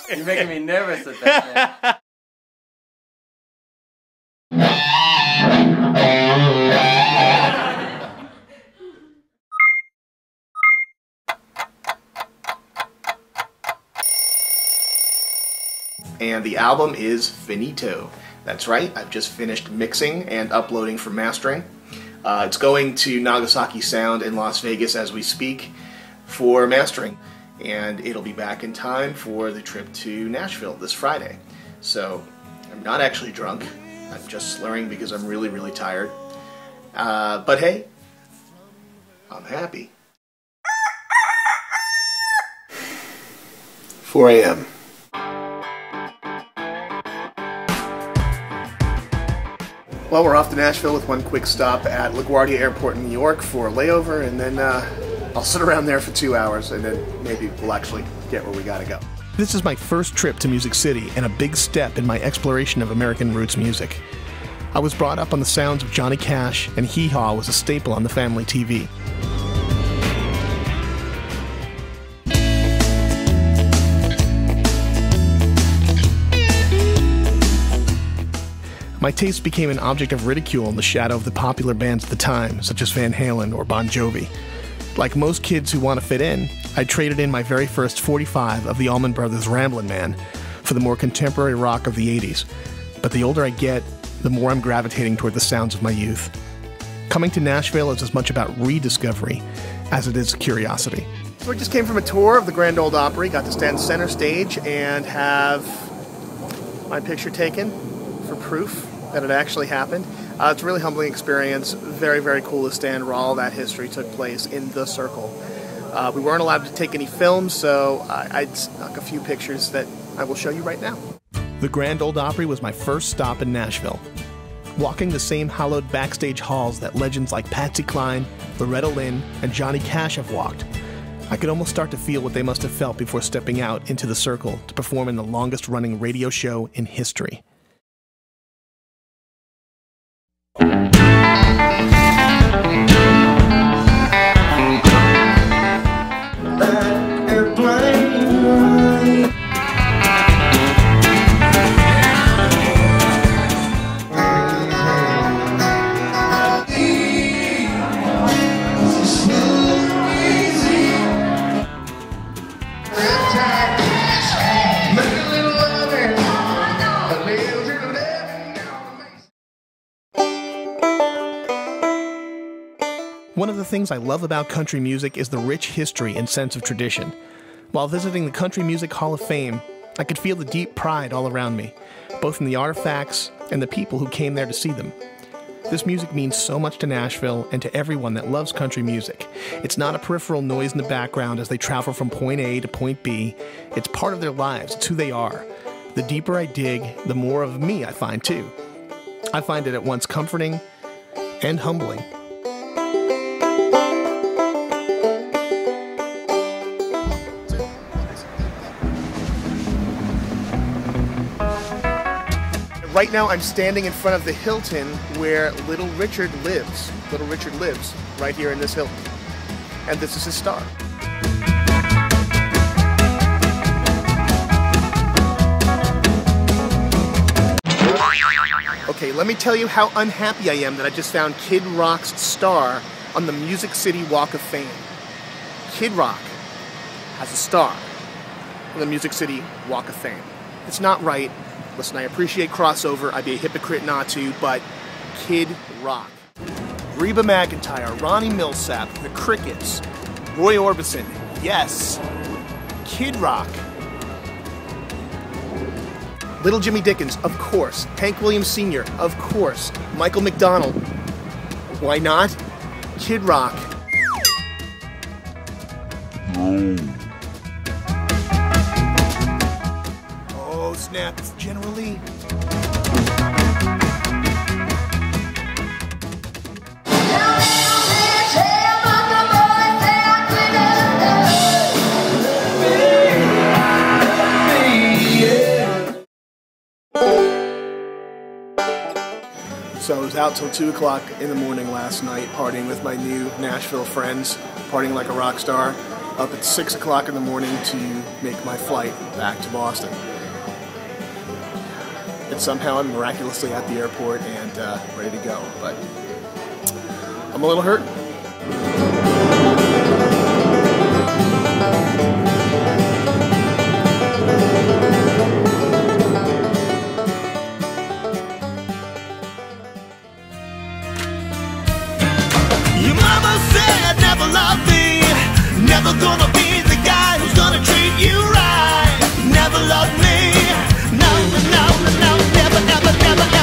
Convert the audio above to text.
You're making me nervous with that, man. And the album is finito. That's right, I've just finished mixing and uploading for mastering. It's going to Nagasaki Sound in Las Vegas as we speak for mastering. And it'll be back in time for the trip to Nashville this Friday. So, I'm not actually drunk. I'm just slurring because I'm really, really tired. But hey, I'm happy. 4 a.m. Well, we're off to Nashville with one quick stop at LaGuardia Airport in New York for a layover, and then I'll sit around there for 2 hours, and then maybe we'll actually get where we gotta go. This is my first trip to Music City and a big step in my exploration of American roots music. I was brought up on the sounds of Johnny Cash, and Hee Haw was a staple on the family TV. My taste became an object of ridicule in the shadow of the popular bands at the time, such as Van Halen or Bon Jovi. Like most kids who want to fit in, I traded in my very first 45 of the Allman Brothers' Ramblin' Man for the more contemporary rock of the 80s. But the older I get, the more I'm gravitating toward the sounds of my youth. Coming to Nashville is as much about rediscovery as it is curiosity. So I just came from a tour of the Grand Ole Opry, got to stand center stage and have my picture taken for proof that it actually happened. It's a really humbling experience. Very, very cool to stand where all that history took place in the circle. We weren't allowed to take any films, so I snuck a few pictures that I will show you right now. The Grand Ole Opry was my first stop in Nashville. Walking the same hallowed backstage halls that legends like Patsy Cline, Loretta Lynn, and Johnny Cash have walked, I could almost start to feel what they must have felt before stepping out into the circle to perform in the longest-running radio show in history. One of the things I love about country music is the rich history and sense of tradition. While visiting the Country Music Hall of Fame, I could feel the deep pride all around me, both in the artifacts and the people who came there to see them. This music means so much to Nashville and to everyone that loves country music. It's not a peripheral noise in the background as they travel from point A to point B. It's part of their lives. It's who they are. The deeper I dig, the more of me I find too. I find it at once comforting and humbling. Right now I'm standing in front of the Hilton where Little Richard lives. Little Richard lives right here in this Hilton. And this is his star. Okay, let me tell you how unhappy I am that I just found Kid Rock's star on the Music City Walk of Fame. Kid Rock has a star on the Music City Walk of Fame. It's not right. Listen, I appreciate crossover, I'd be a hypocrite not to, but Kid Rock. Reba McEntire, Ronnie Millsap, The Crickets, Roy Orbison, yes. Kid Rock. Little Jimmy Dickens, of course. Hank Williams Sr., of course. Michael McDonald. Why not? Kid Rock. Snap, it's generally. So I was out till 2 o'clock in the morning last night, partying with my new Nashville friends, partying like a rock star. up at 6 o'clock in the morning to make my flight back to Boston. And somehow I'm miraculously at the airport and ready to go, but I'm a little hurt. Your mama said never love me, never gonna be the guy who's gonna treat you right. Never love me, no, no, no, never, never, never.